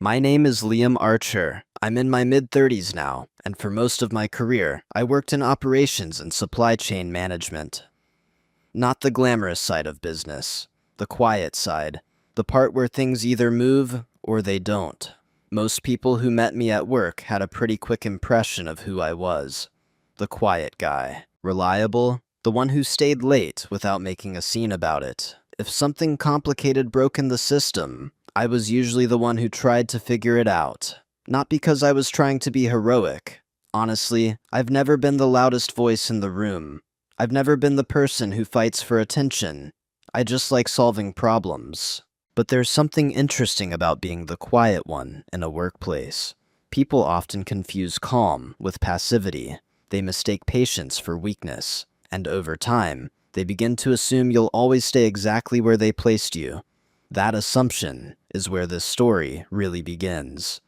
My name is Liam Archer. I'm in my mid-30s now, and for most of my career, I worked in operations and supply chain management. Not the glamorous side of business, the quiet side, the part where things either move or they don't. Most people who met me at work had a pretty quick impression of who I was. The quiet guy. Reliable, the one who stayed late without making a scene about it. If something complicated broke in the system, I was usually the one who tried to figure it out. Not because I was trying to be heroic. Honestly, I've never been the loudest voice in the room. I've never been the person who fights for attention. I just like solving problems. But there's something interesting about being the quiet one in a workplace. People often confuse calm with passivity. They mistake patience for weakness. And over time, they begin to assume you'll always stay exactly where they placed you. That assumption is where this story really begins.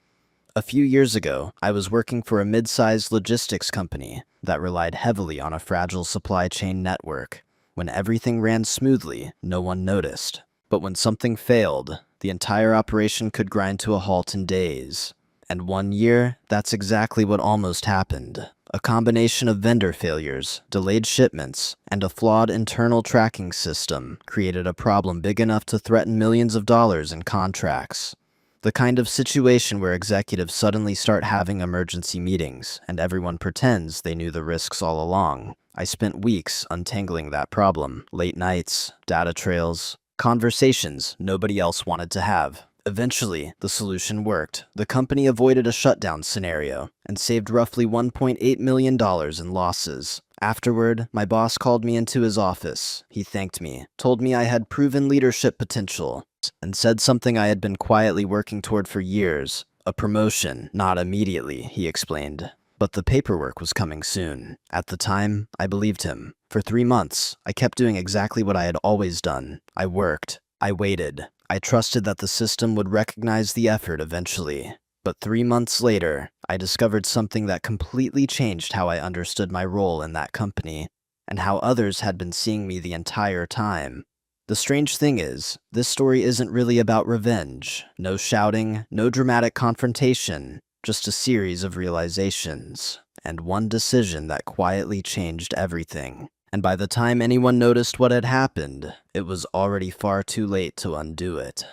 A few years ago, I was working for a mid-sized logistics company that relied heavily on a fragile supply chain network. When everything ran smoothly, no one noticed. But when something failed, the entire operation could grind to a halt in days. And one year, that's exactly what almost happened. A combination of vendor failures, delayed shipments, and a flawed internal tracking system created a problem big enough to threaten millions of dollars in contracts. The kind of situation where executives suddenly start having emergency meetings and everyone pretends they knew the risks all along. I spent weeks untangling that problem. Late nights, data trails, conversations nobody else wanted to have. Eventually, the solution worked. The company avoided a shutdown scenario and saved roughly $1.8 million in losses. Afterward, my boss called me into his office. He thanked me, told me I had proven leadership potential, and said something I had been quietly working toward for years. A promotion, not immediately, he explained. But the paperwork was coming soon. At the time, I believed him. For 3 months, I kept doing exactly what I had always done. I worked. I waited. I trusted that the system would recognize the effort eventually. But 3 months later, I discovered something that completely changed how I understood my role in that company, and how others had been seeing me the entire time. The strange thing is, this story isn't really about revenge. No shouting, no dramatic confrontation, just a series of realizations, and one decision that quietly changed everything. And by the time anyone noticed what had happened, it was already far too late to undo it.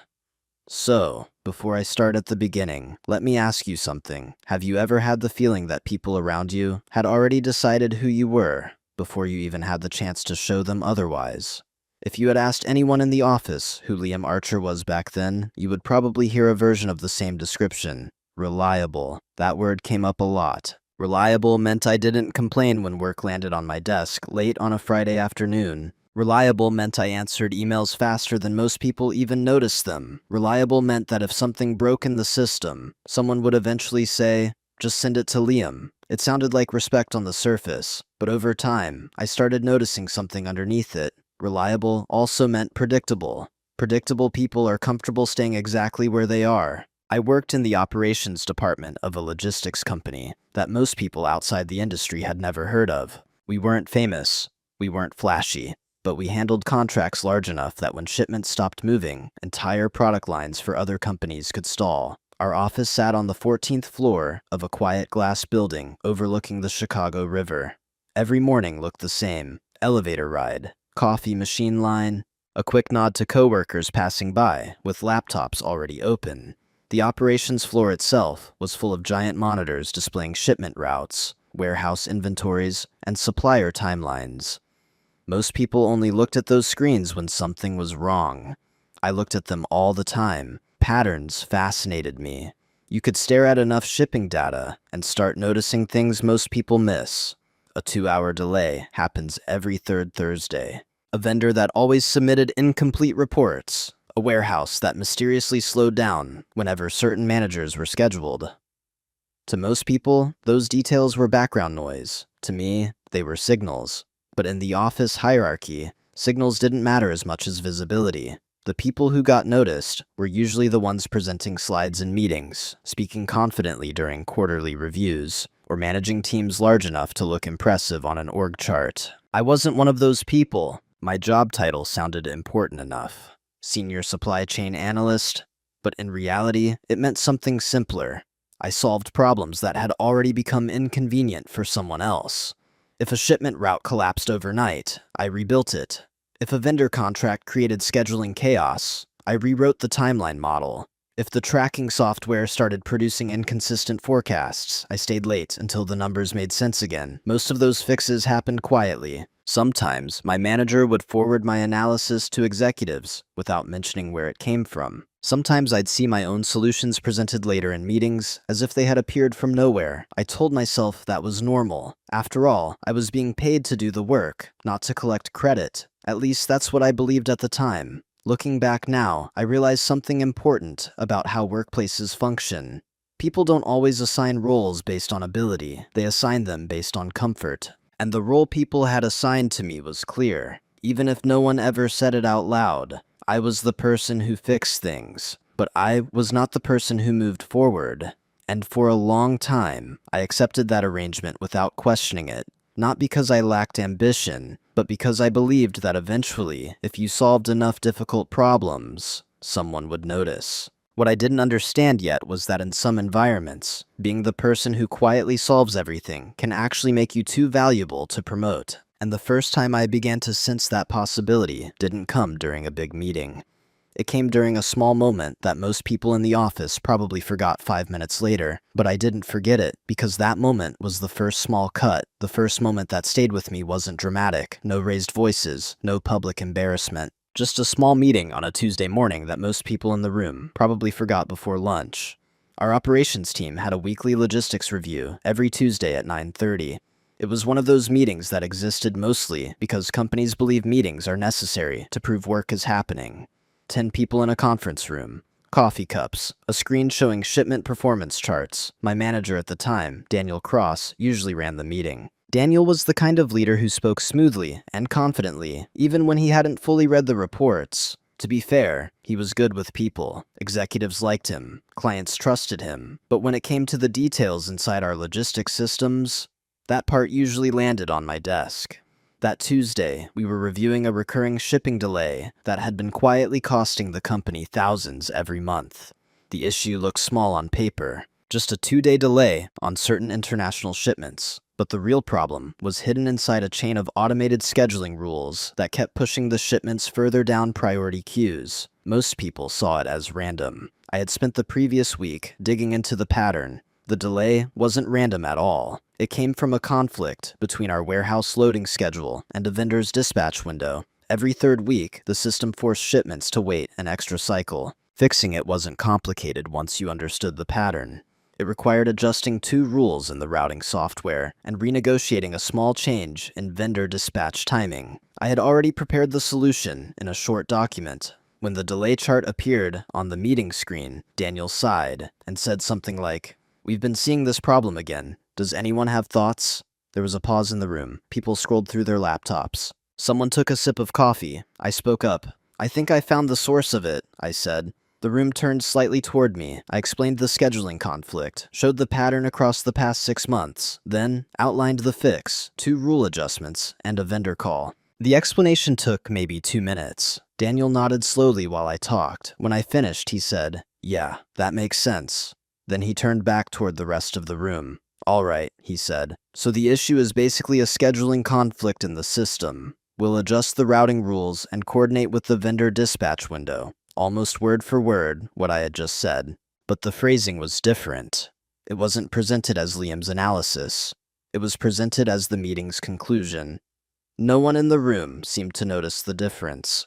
So, before I start at the beginning, let me ask you something. Have you ever had the feeling that people around you had already decided who you were before you even had the chance to show them otherwise? If you had asked anyone in the office who Liam Archer was back then, you would probably hear a version of the same description. Reliable. That word came up a lot. Reliable meant I didn't complain when work landed on my desk late on a Friday afternoon. Reliable meant I answered emails faster than most people even noticed them. Reliable meant that if something broke in the system, someone would eventually say, "Just send it to Liam." It sounded like respect on the surface, but over time, I started noticing something underneath it. Reliable also meant predictable. Predictable people are comfortable staying exactly where they are. I worked in the operations department of a logistics company that most people outside the industry had never heard of. We weren't famous, we weren't flashy, but we handled contracts large enough that when shipments stopped moving, entire product lines for other companies could stall. Our office sat on the 14th floor of a quiet glass building overlooking the Chicago River. Every morning looked the same: elevator ride, coffee machine line, a quick nod to coworkers passing by with laptops already open. The operations floor itself was full of giant monitors displaying shipment routes, warehouse inventories, and supplier timelines. Most people only looked at those screens when something was wrong. I looked at them all the time. Patterns fascinated me. You could stare at enough shipping data and start noticing things most people miss. A 2-hour delay happens every third Thursday. A vendor that always submitted incomplete reports. A warehouse that mysteriously slowed down whenever certain managers were scheduled. To most people, those details were background noise. To me, they were signals. But in the office hierarchy, signals didn't matter as much as visibility. The people who got noticed were usually the ones presenting slides in meetings, speaking confidently during quarterly reviews, or managing teams large enough to look impressive on an org chart. I wasn't one of those people. My job title sounded important enough. Senior supply chain analyst, But in reality, it meant something simpler. I solved problems that had already become inconvenient for someone else. If a shipment route collapsed overnight, I rebuilt it. If a vendor contract created scheduling chaos, I rewrote the timeline model. If the tracking software started producing inconsistent forecasts, I stayed late until the numbers made sense again. Most of those fixes happened quietly. Sometimes, my manager would forward my analysis to executives without mentioning where it came from. Sometimes I'd see my own solutions presented later in meetings, as if they had appeared from nowhere. I told myself that was normal. After all, I was being paid to do the work, not to collect credit. At least that's what I believed at the time. Looking back now, I realize something important about how workplaces function. People don't always assign roles based on ability, they assign them based on comfort. And the role people had assigned to me was clear, even if no one ever said it out loud. I was the person who fixed things, but I was not the person who moved forward. And for a long time, I accepted that arrangement without questioning it, not because I lacked ambition, but because I believed that eventually, if you solved enough difficult problems, someone would notice. What I didn't understand yet was that in some environments, being the person who quietly solves everything can actually make you too valuable to promote. And the first time I began to sense that possibility didn't come during a big meeting. It came during a small moment that most people in the office probably forgot 5 minutes later, but I didn't forget it because that moment was the first small cut. The first moment that stayed with me wasn't dramatic, no raised voices, no public embarrassment. Just a small meeting on a Tuesday morning that most people in the room probably forgot before lunch. Our operations team had a weekly logistics review every Tuesday at 9:30. It was one of those meetings that existed mostly because companies believe meetings are necessary to prove work is happening. 10 people in a conference room, coffee cups, a screen showing shipment performance charts. My manager at the time, Daniel Cross, usually ran the meeting. Daniel was the kind of leader who spoke smoothly and confidently, even when he hadn't fully read the reports. To be fair, he was good with people. Executives liked him, clients trusted him. But when it came to the details inside our logistics systems, that part usually landed on my desk. That Tuesday, we were reviewing a recurring shipping delay that had been quietly costing the company thousands every month. The issue looked small on paper, just a 2-day delay on certain international shipments. But the real problem was hidden inside a chain of automated scheduling rules that kept pushing the shipments further down priority queues. Most people saw it as random. I had spent the previous week digging into the pattern. The delay wasn't random at all. It came from a conflict between our warehouse loading schedule and a vendor's dispatch window. Every third week, the system forced shipments to wait an extra cycle. Fixing it wasn't complicated once you understood the pattern. It required adjusting 2 rules in the routing software and renegotiating a small change in vendor dispatch timing. I had already prepared the solution in a short document. When the delay chart appeared on the meeting screen, Daniel sighed and said something like, "We've been seeing this problem again. Does anyone have thoughts?" There was a pause in the room. People scrolled through their laptops. Someone took a sip of coffee. I spoke up. "I think I found the source of it," I said. The room turned slightly toward me. I explained the scheduling conflict, showed the pattern across the past 6 months, then outlined the fix, 2 rule adjustments, and a vendor call. The explanation took maybe 2 minutes. Daniel nodded slowly while I talked. When I finished, he said, "Yeah, that makes sense." Then he turned back toward the rest of the room. "All right," he said. "So the issue is basically a scheduling conflict in the system. We'll adjust the routing rules and coordinate with the vendor dispatch window." Almost word for word what I had just said. But the phrasing was different. It wasn't presented as Liam's analysis. It was presented as the meeting's conclusion. No one in the room seemed to notice the difference.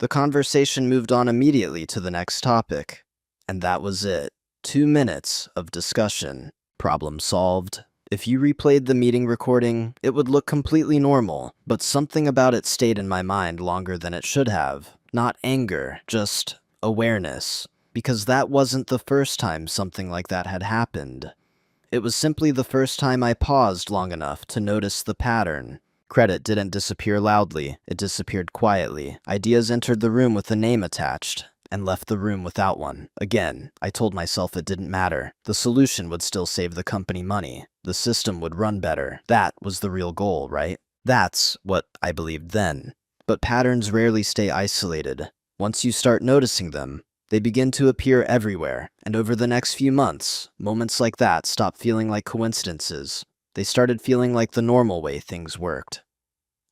The conversation moved on immediately to the next topic. And that was it. 2 minutes of discussion. Problem solved. If you replayed the meeting recording, it would look completely normal, but something about it stayed in my mind longer than it should have. Not anger, just awareness. Because that wasn't the first time something like that had happened. It was simply the first time I paused long enough to notice the pattern. Credit didn't disappear loudly, it disappeared quietly. Ideas entered the room with a name attached, and left the room without one. Again, I told myself it didn't matter. The solution would still save the company money. The system would run better. That was the real goal, right? That's what I believed then. But patterns rarely stay isolated. Once you start noticing them, They begin to appear everywhere, and over the next few months, moments like that stopped feeling like coincidences. They started feeling like the normal way things worked.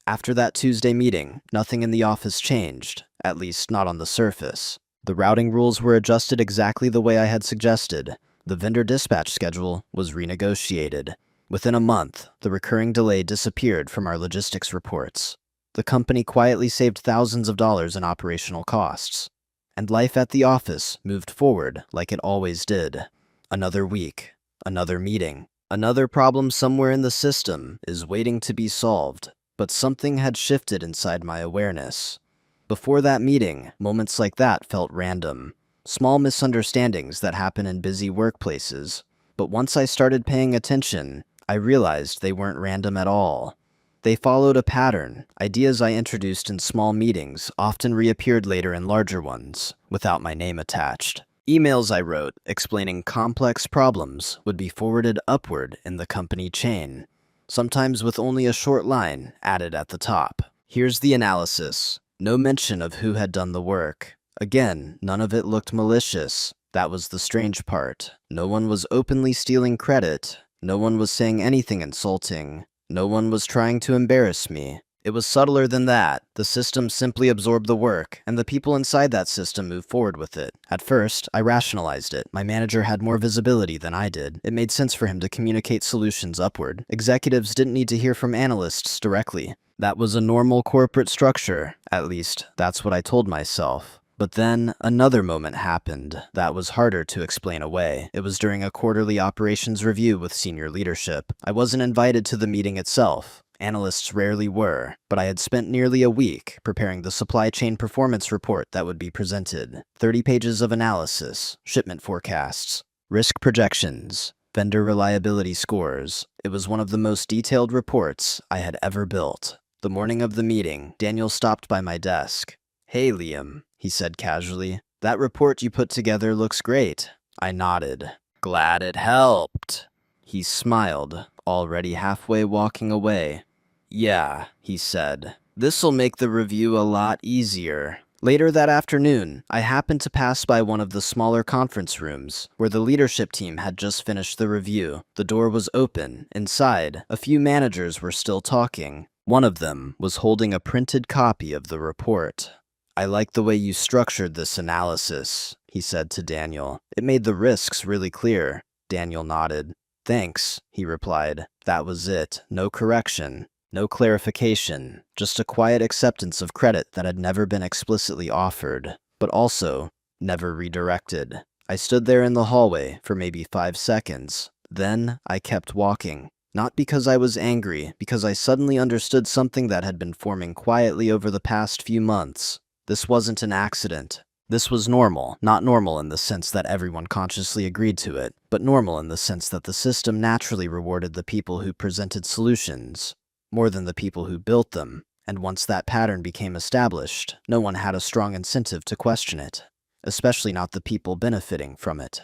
After that Tuesday meeting, nothing in the office changed, at least not on the surface. The routing rules were adjusted exactly the way I had suggested. The vendor dispatch schedule was renegotiated. Within a month, the recurring delay disappeared from our logistics reports. The company quietly saved thousands of dollars in operational costs. And life at the office moved forward like it always did. Another week, another meeting, another problem somewhere in the system is waiting to be solved. But something had shifted inside my awareness. Before that meeting, moments like that felt random. Small misunderstandings that happen in busy workplaces. But once I started paying attention, I realized they weren't random at all. They followed a pattern. Ideas I introduced in small meetings often reappeared later in larger ones, without my name attached. Emails I wrote explaining complex problems would be forwarded upward in the company chain, sometimes with only a short line added at the top. Here's the analysis. No mention of who had done the work. Again, none of it looked malicious. That was the strange part. No one was openly stealing credit. No one was saying anything insulting. No one was trying to embarrass me. It was subtler than that. The system simply absorbed the work, and the people inside that system moved forward with it. At first, I rationalized it. My manager had more visibility than I did. It made sense for him to communicate solutions upward. Executives didn't need to hear from analysts directly. That was a normal corporate structure. At least, that's what I told myself. But then, another moment happened that was harder to explain away. It was during a quarterly operations review with senior leadership. I wasn't invited to the meeting itself. Analysts rarely were, but I had spent nearly a week preparing the supply chain performance report that would be presented. 30 pages of analysis, shipment forecasts, risk projections, vendor reliability scores. It was one of the most detailed reports I had ever built. The morning of the meeting, Daniel stopped by my desk. "Hey, Liam," he said casually. "That report you put together looks great." I nodded. "Glad it helped." He smiled, already halfway walking away. "Yeah," he said. "This'll make the review a lot easier." Later that afternoon, I happened to pass by one of the smaller conference rooms, where the leadership team had just finished the review. The door was open. Inside, a few managers were still talking. One of them was holding a printed copy of the report. "I like the way you structured this analysis," he said to Daniel. "It made the risks really clear." Daniel nodded. "Thanks," he replied. That was it. No correction. No clarification, just a quiet acceptance of credit that had never been explicitly offered, but also never redirected. I stood there in the hallway for maybe 5 seconds. Then I kept walking. Not because I was angry, because I suddenly understood something that had been forming quietly over the past few months. This wasn't an accident. This was normal, not normal in the sense that everyone consciously agreed to it, but normal in the sense that the system naturally rewarded the people who presented solutions more than the people who built them, and once that pattern became established, no one had a strong incentive to question it, especially not the people benefiting from it.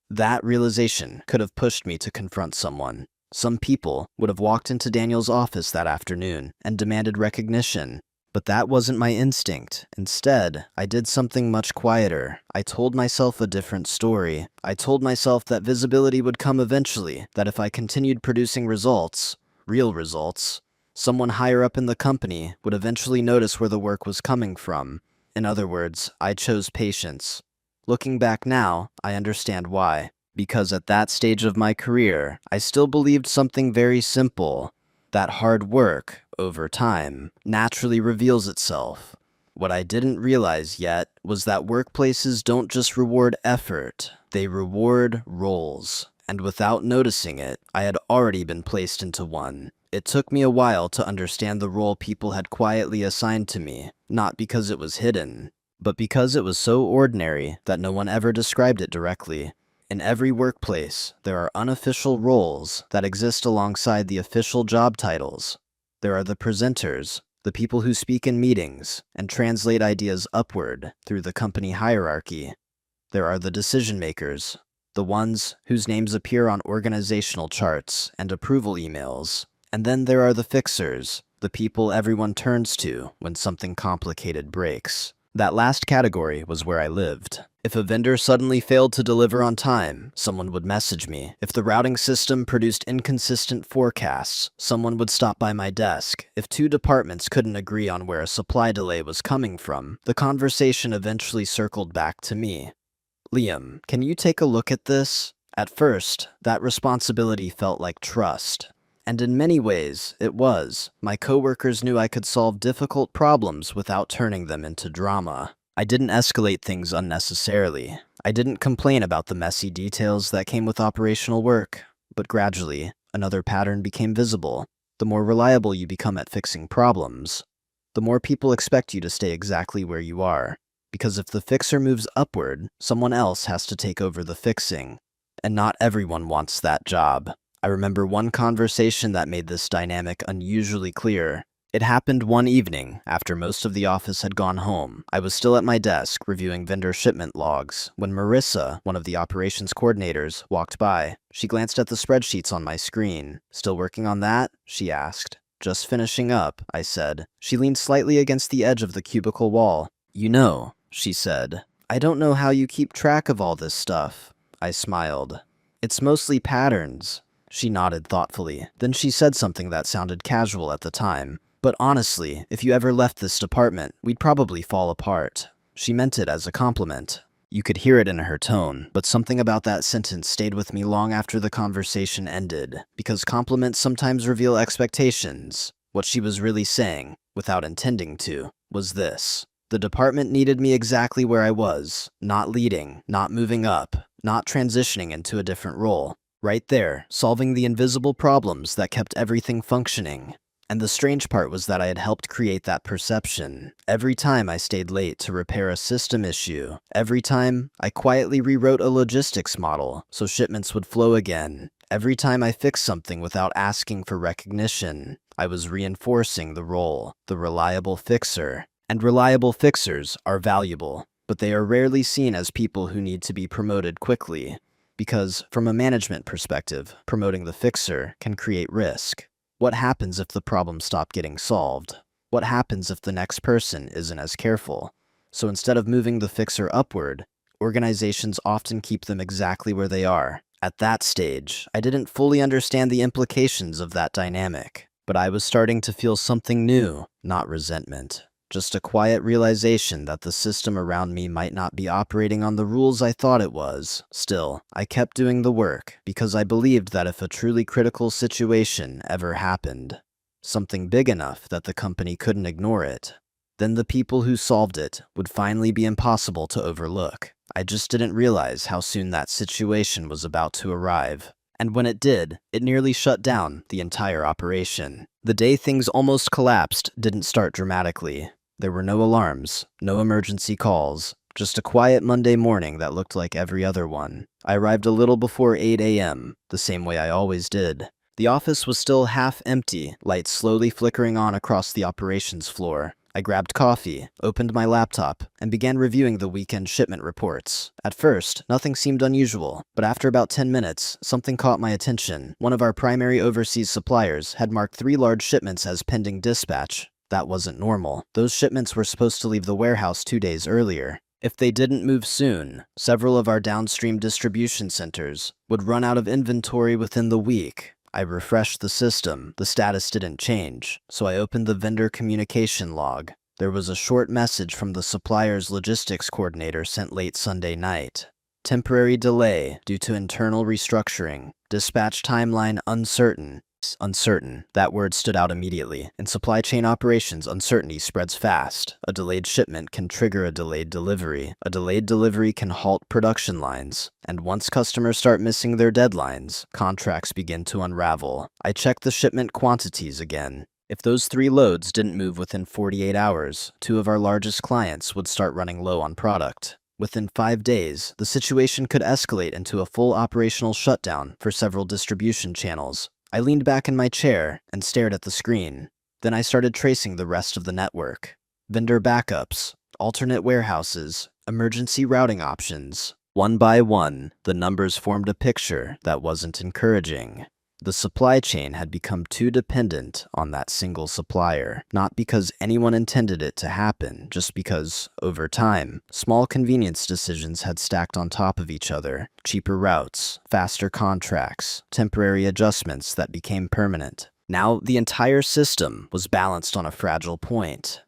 That realization could have pushed me to confront someone. Some people would have walked into Daniel's office that afternoon and demanded recognition, but that wasn't my instinct. Instead, I did something much quieter. I told myself a different story. I told myself that visibility would come eventually, that if I continued producing results, real results, someone higher up in the company would eventually notice where the work was coming from. In other words, I chose patience. Looking back now, I understand why. Because at that stage of my career, I still believed something very simple, that hard work, over time, naturally reveals itself. What I didn't realize yet was that workplaces don't just reward effort, they reward roles. And without noticing it, I had already been placed into one. It took me a while to understand the role people had quietly assigned to me, not because it was hidden, but because it was so ordinary that no one ever described it directly. In every workplace, there are unofficial roles that exist alongside the official job titles. There are the presenters, the people who speak in meetings and translate ideas upward through the company hierarchy. There are the decision makers, the ones whose names appear on organizational charts and approval emails. And then there are the fixers, the people everyone turns to when something complicated breaks. That last category was where I lived. If a vendor suddenly failed to deliver on time, someone would message me. If the routing system produced inconsistent forecasts, someone would stop by my desk. If two departments couldn't agree on where a supply delay was coming from, the conversation eventually circled back to me. Liam, can you take a look at this? At first, that responsibility felt like trust. And in many ways, it was. My coworkers knew I could solve difficult problems without turning them into drama. I didn't escalate things unnecessarily. I didn't complain about the messy details that came with operational work. But gradually, another pattern became visible. The more reliable you become at fixing problems, the more people expect you to stay exactly where you are. Because if the fixer moves upward, someone else has to take over the fixing. And not everyone wants that job. I remember one conversation that made this dynamic unusually clear. It happened one evening, after most of the office had gone home. I was still at my desk, reviewing vendor shipment logs, when Marissa, one of the operations coordinators, walked by. She glanced at the spreadsheets on my screen. "Still working on that?" she asked. "Just finishing up," I said. She leaned slightly against the edge of the cubicle wall. "You know," she said, "I don't know how you keep track of all this stuff." I smiled. "It's mostly patterns." She nodded thoughtfully. Then she said something that sounded casual at the time. "But honestly, if you ever left this department, we'd probably fall apart." She meant it as a compliment. You could hear it in her tone, but something about that sentence stayed with me long after the conversation ended, because compliments sometimes reveal expectations. What she was really saying, without intending to, was this: the department needed me exactly where I was, not leading, not moving up, not transitioning into a different role. Right there, solving the invisible problems that kept everything functioning. And the strange part was that I had helped create that perception. Every time I stayed late to repair a system issue, every time I quietly rewrote a logistics model so shipments would flow again, every time I fixed something without asking for recognition, I was reinforcing the role, the reliable fixer. And reliable fixers are valuable, but they are rarely seen as people who need to be promoted quickly. Because, from a management perspective, promoting the fixer can create risk. What happens if the problems stop getting solved? What happens if the next person isn't as careful? So instead of moving the fixer upward, organizations often keep them exactly where they are. At that stage, I didn't fully understand the implications of that dynamic, but I was starting to feel something new, not resentment. Just a quiet realization that the system around me might not be operating on the rules I thought it was. Still, I kept doing the work because I believed that if a truly critical situation ever happened, something big enough that the company couldn't ignore it, then the people who solved it would finally be impossible to overlook. I just didn't realize how soon that situation was about to arrive. And when it did, it nearly shut down the entire operation. The day things almost collapsed didn't start dramatically. There were no alarms, no emergency calls, just a quiet Monday morning that looked like every other one. I arrived a little before 8 a.m., the same way I always did. The office was still half empty, lights slowly flickering on across the operations floor. I grabbed coffee, opened my laptop, and began reviewing the weekend shipment reports. At first, nothing seemed unusual, but after about 10 minutes, something caught my attention. One of our primary overseas suppliers had marked 3 large shipments as pending dispatch. That wasn't normal. Those shipments were supposed to leave the warehouse 2 days earlier. If they didn't move soon, several of our downstream distribution centers would run out of inventory within the week. I refreshed the system. The status didn't change, so I opened the vendor communication log. There was a short message from the supplier's logistics coordinator sent late Sunday night. Temporary delay due to internal restructuring. Dispatch timeline uncertain. Uncertain. That word stood out immediately. In supply chain operations, uncertainty spreads fast. A delayed shipment can trigger a delayed delivery. A delayed delivery can halt production lines. And once customers start missing their deadlines, contracts begin to unravel. I checked the shipment quantities again. If those 3 loads didn't move within 48 hours, 2 of our largest clients would start running low on product. Within 5 days, the situation could escalate into a full operational shutdown for several distribution channels. I leaned back in my chair and stared at the screen. Then I started tracing the rest of the network. Vendor backups, alternate warehouses, emergency routing options. One by one, the numbers formed a picture that wasn't encouraging. The supply chain had become too dependent on that single supplier, not because anyone intended it to happen, just because, over time, small convenience decisions had stacked on top of each other: cheaper routes, faster contracts, temporary adjustments that became permanent. Now, the entire system was balanced on a fragile point.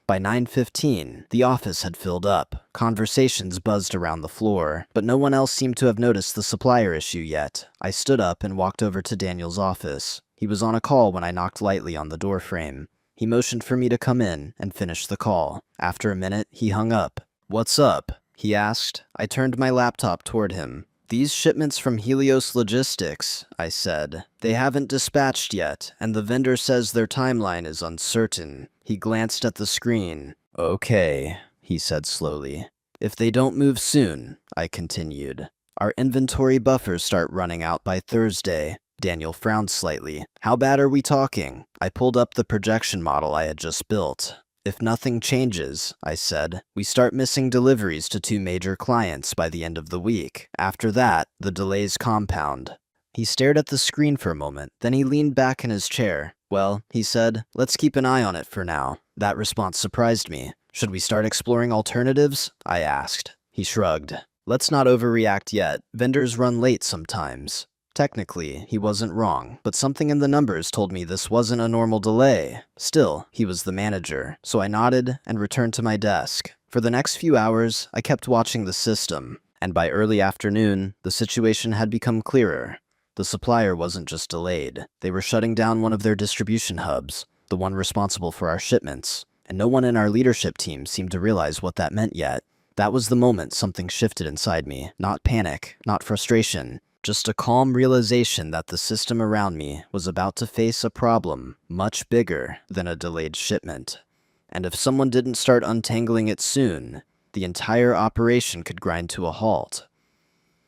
By 9:15, the office had filled up. Conversations buzzed around the floor, but no one else seemed to have noticed the supplier issue yet. I stood up and walked over to Daniel's office. He was on a call when I knocked lightly on the doorframe. He motioned for me to come in and finish the call. After a minute, he hung up. "What's up?" he asked. I turned my laptop toward him. "These shipments from Helios Logistics," I said. "They haven't dispatched yet, and the vendor says their timeline is uncertain." He glanced at the screen. "Okay," he said slowly. "If they don't move soon," I continued, "our inventory buffers start running out by Thursday." Daniel frowned slightly. "How bad are we talking?" I pulled up the projection model I had just built. "If nothing changes," I said, "we start missing deliveries to 2 major clients by the end of the week. After that, the delays compound." He stared at the screen for a moment, then he leaned back in his chair. "Well," he said, "let's keep an eye on it for now." That response surprised me. "Should we start exploring alternatives?" I asked. He shrugged. "Let's not overreact yet. Vendors run late sometimes." Technically, he wasn't wrong, but something in the numbers told me this wasn't a normal delay. Still, he was the manager, so I nodded and returned to my desk. For the next few hours, I kept watching the system, and by early afternoon, the situation had become clearer. The supplier wasn't just delayed. They were shutting down one of their distribution hubs, the one responsible for our shipments, and no one in our leadership team seemed to realize what that meant yet. That was the moment something shifted inside me. Not panic, not frustration, just a calm realization that the system around me was about to face a problem much bigger than a delayed shipment. And if someone didn't start untangling it soon, the entire operation could grind to a halt.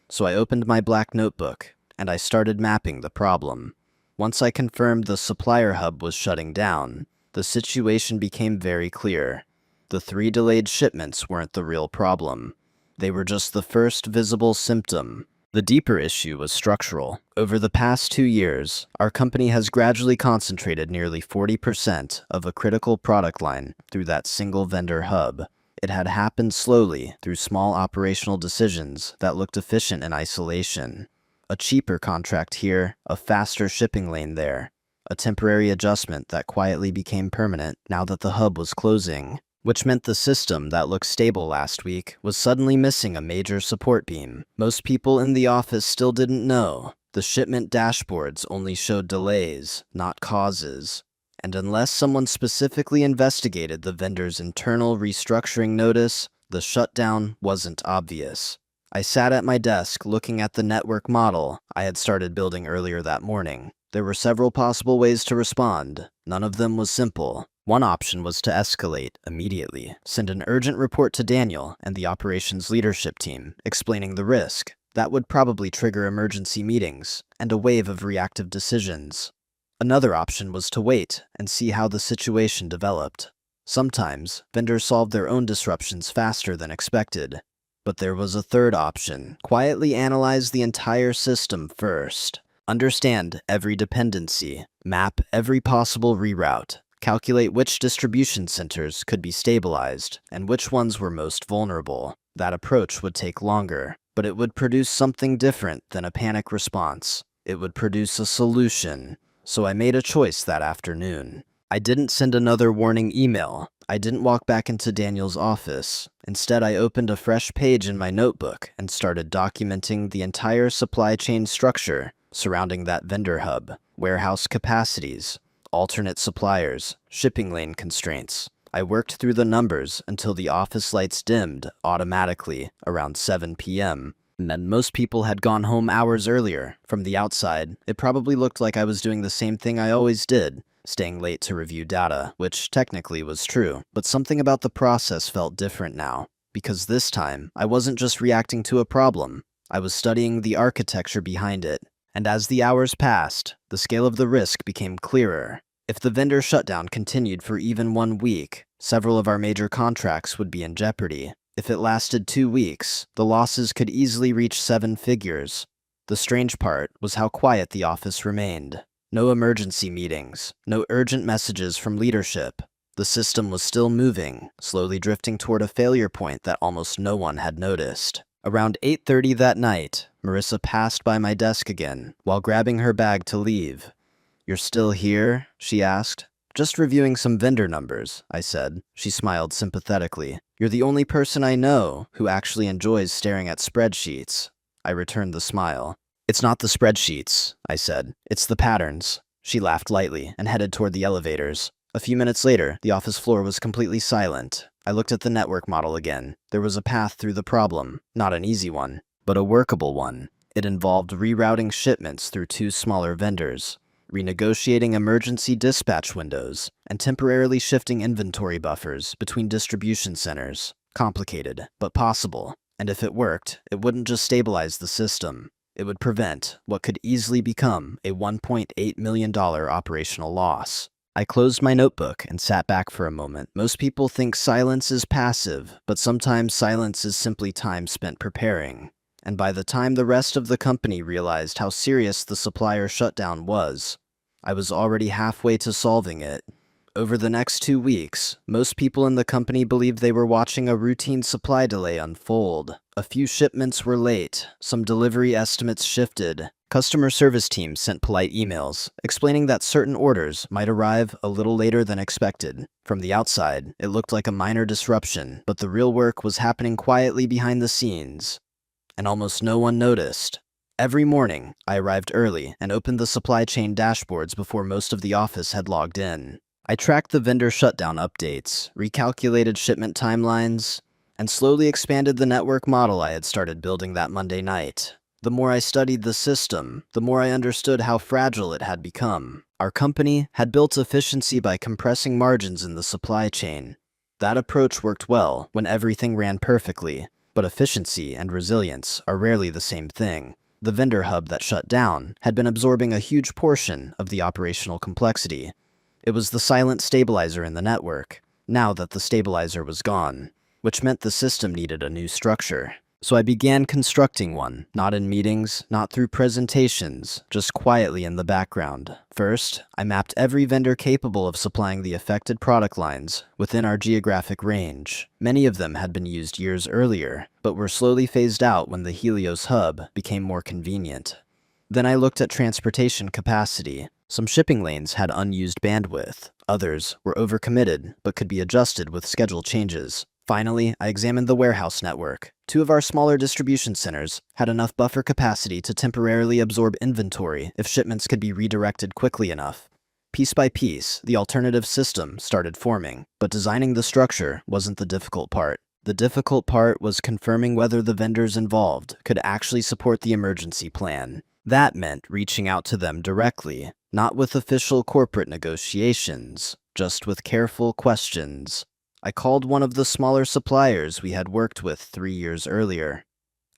So I opened my black notebook, and I started mapping the problem. Once I confirmed the supplier hub was shutting down, the situation became very clear. The 3 delayed shipments weren't the real problem. They were just the first visible symptom. The deeper issue was structural. Over the past 2 years, our company has gradually concentrated nearly 40% of a critical product line through that single vendor hub. It had happened slowly through small operational decisions that looked efficient in isolation. A cheaper contract here, a faster shipping lane there, a temporary adjustment that quietly became permanent now that the hub was closing, which meant the system that looked stable last week was suddenly missing a major support beam. Most people in the office still didn't know. The shipment dashboards only showed delays, not causes. And unless someone specifically investigated the vendor's internal restructuring notice, the shutdown wasn't obvious. I sat at my desk looking at the network model I had started building earlier that morning. There were several possible ways to respond. None of them was simple. One option was to escalate immediately, send an urgent report to Daniel and the operations leadership team, explaining the risk. That would probably trigger emergency meetings and a wave of reactive decisions. Another option was to wait and see how the situation developed. Sometimes, vendors solved their own disruptions faster than expected. But there was a third option: quietly analyze the entire system first. Understand every dependency, map every possible reroute, calculate which distribution centers could be stabilized and which ones were most vulnerable. That approach would take longer, but it would produce something different than a panic response. It would produce a solution. So I made a choice that afternoon. I didn't send another warning email. I didn't walk back into Daniel's office. Instead, I opened a fresh page in my notebook and started documenting the entire supply chain structure surrounding that vendor hub: warehouse capacities, alternate suppliers, shipping lane constraints. I worked through the numbers until the office lights dimmed automatically around 7 p.m. And then most people had gone home hours earlier. From the outside, it probably looked like I was doing the same thing I always did: staying late to review data, which technically was true. But something about the process felt different now, because this time, I wasn't just reacting to a problem. I was studying the architecture behind it. And as the hours passed, the scale of the risk became clearer. If the vendor shutdown continued for even 1 week, several of our major contracts would be in jeopardy. If it lasted 2 weeks, the losses could easily reach 7 figures. The strange part was how quiet the office remained. No emergency meetings, no urgent messages from leadership. The system was still moving, slowly drifting toward a failure point that almost no one had noticed. Around 8:30 that night, Marissa passed by my desk again, while grabbing her bag to leave. "You're still here?" she asked. "Just reviewing some vendor numbers," I said. She smiled sympathetically. "You're the only person I know who actually enjoys staring at spreadsheets." I returned the smile. "It's not the spreadsheets," I said. "It's the patterns." She laughed lightly and headed toward the elevators. A few minutes later, the office floor was completely silent. I looked at the network model again. There was a path through the problem, not an easy one, but a workable one. It involved rerouting shipments through two smaller vendors, renegotiating emergency dispatch windows, and temporarily shifting inventory buffers between distribution centers. Complicated, but possible. And if it worked, it wouldn't just stabilize the system. It would prevent what could easily become a $1.8 million operational loss. I closed my notebook and sat back for a moment. Most people think silence is passive, but sometimes silence is simply time spent preparing. And by the time the rest of the company realized how serious the supplier shutdown was, I was already halfway to solving it. Over the next 2 weeks, most people in the company believed they were watching a routine supply delay unfold. A few shipments were late, some delivery estimates shifted. Customer service teams sent polite emails, explaining that certain orders might arrive a little later than expected. From the outside, it looked like a minor disruption, but the real work was happening quietly behind the scenes, and almost no one noticed. Every morning, I arrived early and opened the supply chain dashboards before most of the office had logged in. I tracked the vendor shutdown updates, recalculated shipment timelines, and slowly expanded the network model I had started building that Monday night. The more I studied the system, the more I understood how fragile it had become. Our company had built efficiency by compressing margins in the supply chain. That approach worked well when everything ran perfectly, but efficiency and resilience are rarely the same thing. The vendor hub that shut down had been absorbing a huge portion of the operational complexity. It was the silent stabilizer in the network, now that the stabilizer was gone, which meant the system needed a new structure. So I began constructing one, not in meetings, not through presentations, just quietly in the background. First, I mapped every vendor capable of supplying the affected product lines within our geographic range. Many of them had been used years earlier, but were slowly phased out when the Helios hub became more convenient. Then I looked at transportation capacity. Some shipping lanes had unused bandwidth. Others were overcommitted, but could be adjusted with schedule changes. Finally, I examined the warehouse network. 2 of our smaller distribution centers had enough buffer capacity to temporarily absorb inventory if shipments could be redirected quickly enough. Piece by piece, the alternative system started forming, but designing the structure wasn't the difficult part. The difficult part was confirming whether the vendors involved could actually support the emergency plan. That meant reaching out to them directly, not with official corporate negotiations, just with careful questions. I called one of the smaller suppliers we had worked with 3 years earlier.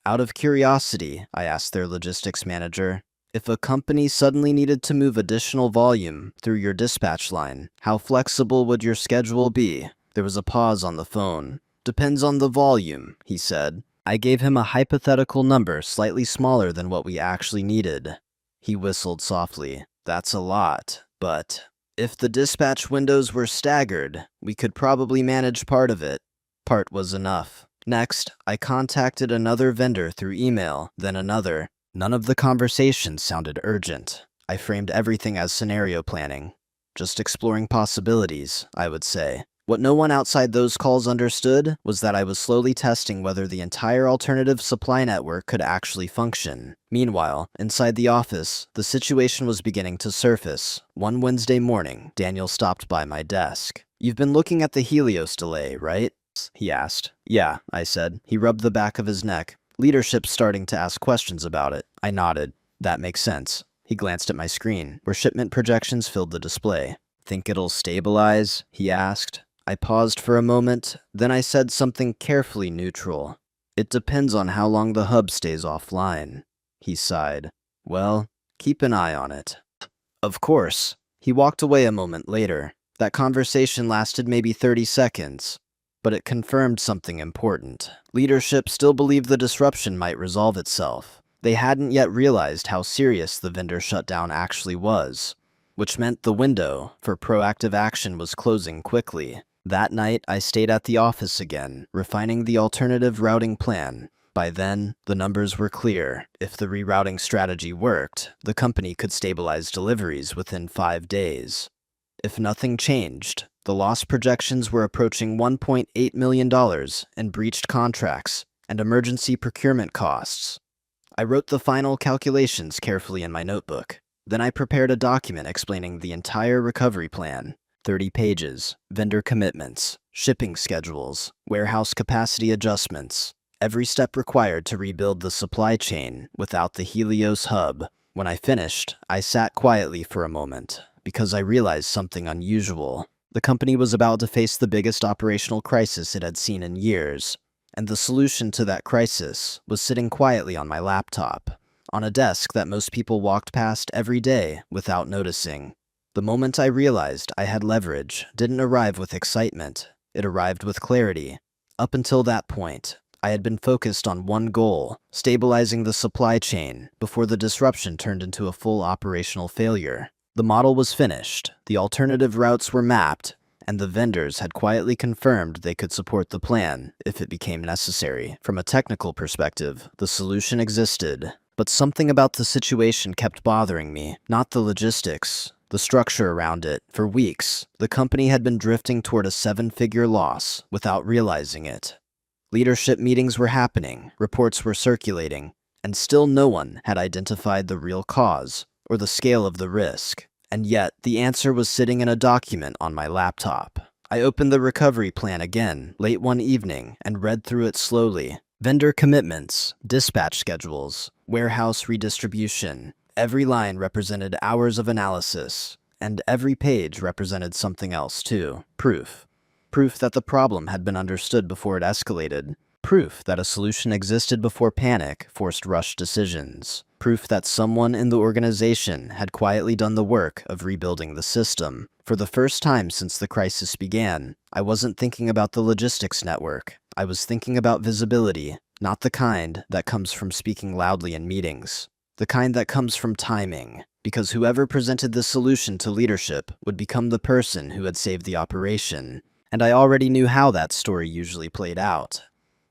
Out of curiosity, I asked their logistics manager, if a company suddenly needed to move additional volume through your dispatch line, how flexible would your schedule be? There was a pause on the phone. "Depends on the volume," he said. I gave him a hypothetical number slightly smaller than what we actually needed. He whistled softly. "That's a lot, but if the dispatch windows were staggered, we could probably manage part of it." Part was enough. Next, I contacted another vendor through email, then another. None of the conversations sounded urgent. I framed everything as scenario planning. Just exploring possibilities, I would say. What no one outside those calls understood was that I was slowly testing whether the entire alternative supply network could actually function. Meanwhile, inside the office, the situation was beginning to surface. One Wednesday morning, Daniel stopped by my desk. "You've been looking at the Helios delay, right?" he asked. "Yeah," I said. He rubbed the back of his neck. "Leadership's starting to ask questions about it." I nodded. "That makes sense." He glanced at my screen, where shipment projections filled the display. "Think it'll stabilize?" he asked. I paused for a moment, then I said something carefully neutral. "It depends on how long the hub stays offline." He sighed. "Well, keep an eye on it." "Of course." He walked away a moment later. That conversation lasted maybe 30 seconds, but it confirmed something important. Leadership still believed the disruption might resolve itself. They hadn't yet realized how serious the vendor shutdown actually was, which meant the window for proactive action was closing quickly. That night, I stayed at the office again, refining the alternative routing plan. By then, the numbers were clear. If the rerouting strategy worked, the company could stabilize deliveries within 5 days. If nothing changed, the loss projections were approaching $1.8 million in breached contracts and emergency procurement costs. I wrote the final calculations carefully in my notebook. Then I prepared a document explaining the entire recovery plan. 30 pages, vendor commitments, shipping schedules, warehouse capacity adjustments, every step required to rebuild the supply chain without the Helios hub. When I finished, I sat quietly for a moment, because I realized something unusual. The company was about to face the biggest operational crisis it had seen in years, and the solution to that crisis was sitting quietly on my laptop, on a desk that most people walked past every day without noticing. The moment I realized I had leverage didn't arrive with excitement, it arrived with clarity. Up until that point, I had been focused on one goal, stabilizing the supply chain, before the disruption turned into a full operational failure. The model was finished, the alternative routes were mapped, and the vendors had quietly confirmed they could support the plan if it became necessary. From a technical perspective, the solution existed, but something about the situation kept bothering me, not the logistics, the structure around it. For weeks, the company had been drifting toward a 7-figure loss without realizing it. Leadership meetings were happening, reports were circulating, and still no one had identified the real cause or the scale of the risk. And yet, the answer was sitting in a document on my laptop. I opened the recovery plan again late one evening and read through it slowly. Vendor commitments, dispatch schedules, warehouse redistribution. Every line represented hours of analysis, and every page represented something else too. Proof. Proof that the problem had been understood before it escalated. Proof that a solution existed before panic forced rushed decisions. Proof that someone in the organization had quietly done the work of rebuilding the system. For the first time since the crisis began, I wasn't thinking about the logistics network. I was thinking about visibility, not the kind that comes from speaking loudly in meetings. The kind that comes from timing, because whoever presented the solution to leadership would become the person who had saved the operation. And I already knew how that story usually played out.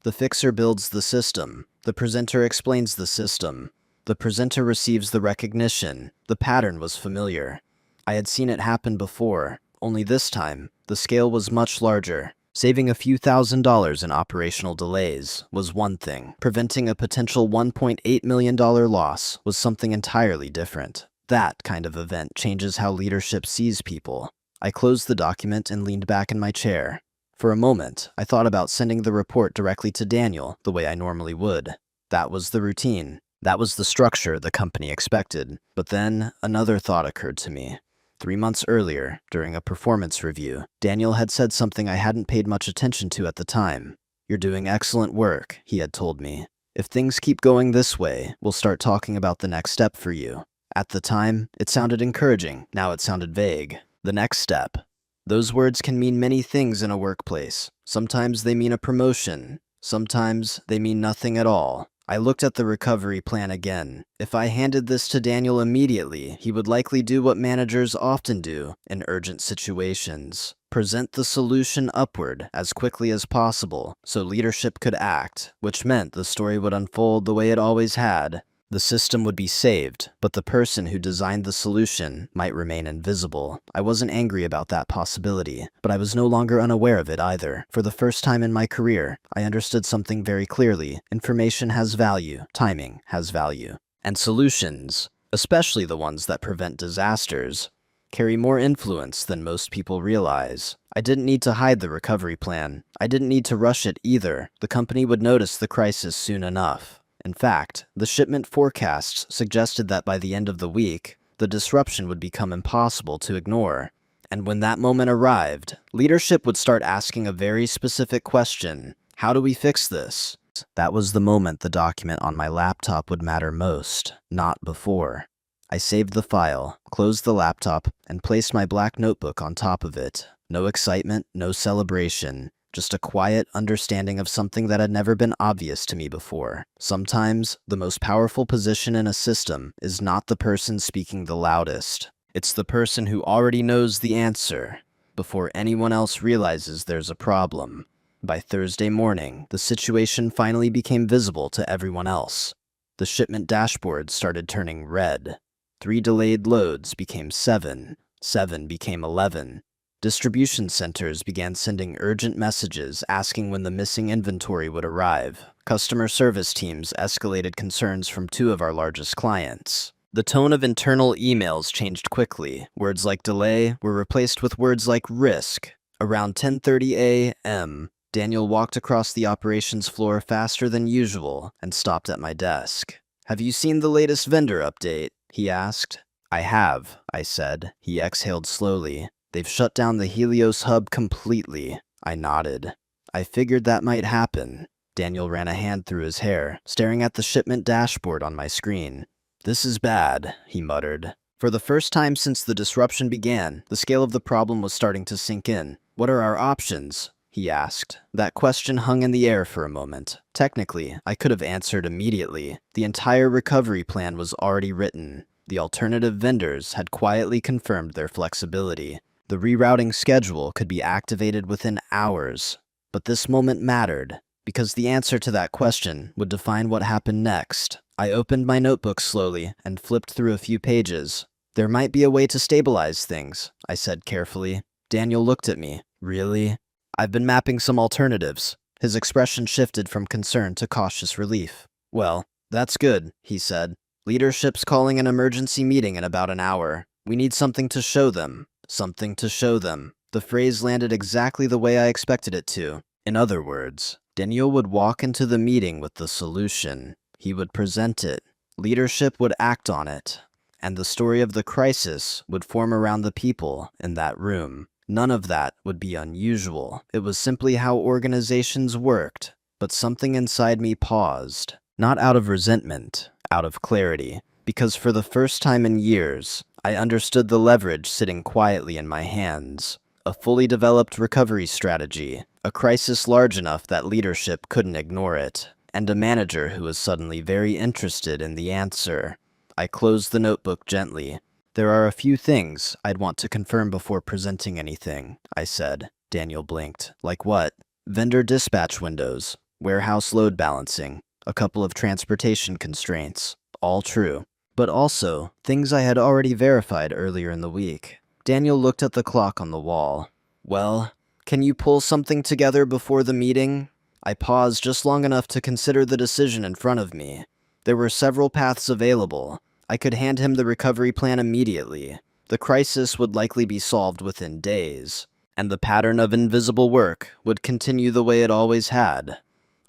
The fixer builds the system. The presenter explains the system. The presenter receives the recognition. The pattern was familiar. I had seen it happen before, only this time, the scale was much larger. Saving a few $1,000s in operational delays was one thing. Preventing a potential $1.8 million loss was something entirely different. That kind of event changes how leadership sees people. I closed the document and leaned back in my chair. For a moment, I thought about sending the report directly to Daniel the way I normally would. That was the routine. That was the structure the company expected. But then, another thought occurred to me. 3 months earlier, during a performance review, Daniel had said something I hadn't paid much attention to at the time. "You're doing excellent work," he had told me. "If things keep going this way, we'll start talking about the next step for you." At the time, it sounded encouraging. Now it sounded vague. The next step. Those words can mean many things in a workplace. Sometimes they mean a promotion. Sometimes they mean nothing at all. I looked at the recovery plan again. If I handed this to Daniel immediately, he would likely do what managers often do in urgent situations. Present the solution upward as quickly as possible so leadership could act, which meant the story would unfold the way it always had. The system would be saved, but the person who designed the solution might remain invisible. I wasn't angry about that possibility, but I was no longer unaware of it either. For the first time in my career, I understood something very clearly. Information has value, timing has value, and solutions, especially the ones that prevent disasters, carry more influence than most people realize. I didn't need to hide the recovery plan. I didn't need to rush it either. The company would notice the crisis soon enough. In fact, the shipment forecasts suggested that by the end of the week, the disruption would become impossible to ignore. And when that moment arrived, leadership would start asking a very specific question: how do we fix this? That was the moment the document on my laptop would matter most, not before. I saved the file, closed the laptop, and placed my black notebook on top of it. No excitement, no celebration, just a quiet understanding of something that had never been obvious to me before. Sometimes, the most powerful position in a system is not the person speaking the loudest. It's the person who already knows the answer before anyone else realizes there's a problem. By Thursday morning, the situation finally became visible to everyone else. The shipment dashboard started turning red. 3 delayed loads became 7. 7 became 11. Distribution centers began sending urgent messages asking when the missing inventory would arrive. Customer service teams escalated concerns from 2 of our largest clients. The tone of internal emails changed quickly. Words like delay were replaced with words like risk. Around 10:30 a.m., Daniel walked across the operations floor faster than usual and stopped at my desk. "Have you seen the latest vendor update?" he asked. "I have," I said. He exhaled slowly. "They've shut down the Helios hub completely." I nodded. "I figured that might happen." Daniel ran a hand through his hair, staring at the shipment dashboard on my screen. "This is bad," he muttered. For the first time since the disruption began, the scale of the problem was starting to sink in. "What are our options?" he asked. That question hung in the air for a moment. Technically, I could have answered immediately. The entire recovery plan was already written. The alternative vendors had quietly confirmed their flexibility. The rerouting schedule could be activated within hours. But this moment mattered, because the answer to that question would define what happened next. I opened my notebook slowly and flipped through a few pages. "There might be a way to stabilize things," I said carefully. Daniel looked at me. "Really?" "I've been mapping some alternatives." His expression shifted from concern to cautious relief. "Well, that's good," he said. "Leadership's calling an emergency meeting in about an hour. We need something to show them. Something to show them." The phrase landed exactly the way I expected it to. In other words, Daniel would walk into the meeting with the solution. He would present it. Leadership would act on it. And the story of the crisis would form around the people in that room. None of that would be unusual. It was simply how organizations worked. But something inside me paused. Not out of resentment, out of clarity. Because for the first time in years, I understood the leverage sitting quietly in my hands. A fully developed recovery strategy. A crisis large enough that leadership couldn't ignore it. And a manager who was suddenly very interested in the answer. I closed the notebook gently. "There are a few things I'd want to confirm before presenting anything," I said. Daniel blinked. "Like what?" "Vendor dispatch windows, warehouse load balancing, a couple of transportation constraints. All true. But also, things I had already verified earlier in the week." Daniel looked at the clock on the wall. "Well, can you pull something together before the meeting?" I paused just long enough to consider the decision in front of me. There were several paths available. I could hand him the recovery plan immediately. The crisis would likely be solved within days, and the pattern of invisible work would continue the way it always had.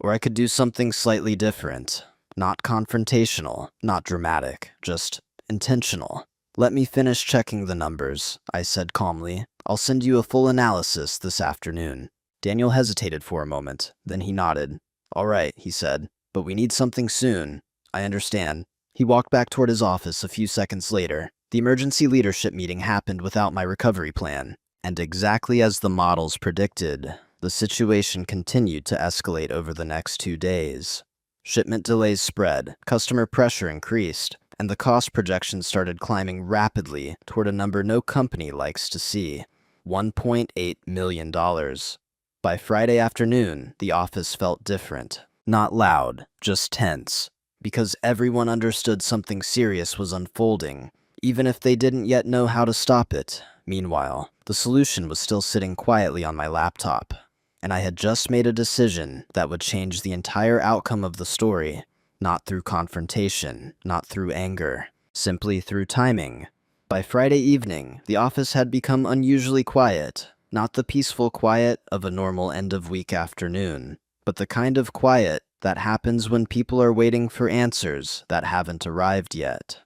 Or I could do something slightly different. Not confrontational, not dramatic, just intentional. "Let me finish checking the numbers," I said calmly. "I'll send you a full analysis this afternoon." Daniel hesitated for a moment, then he nodded. "All right," he said, "but we need something soon." "I understand." He walked back toward his office a few seconds later. The emergency leadership meeting happened without my recovery plan. And exactly as the models predicted, the situation continued to escalate over the next 2 days. Shipment delays spread, customer pressure increased, and the cost projections started climbing rapidly toward a number no company likes to see: $1.8 million. By Friday afternoon, the office felt different. Not loud, just tense. Because everyone understood something serious was unfolding, even if they didn't yet know how to stop it. Meanwhile, the solution was still sitting quietly on my laptop, and I had just made a decision that would change the entire outcome of the story, not through confrontation, not through anger, simply through timing. By Friday evening, the office had become unusually quiet, not the peaceful quiet of a normal end-of-week afternoon, but the kind of quiet that happens when people are waiting for answers that haven't arrived yet.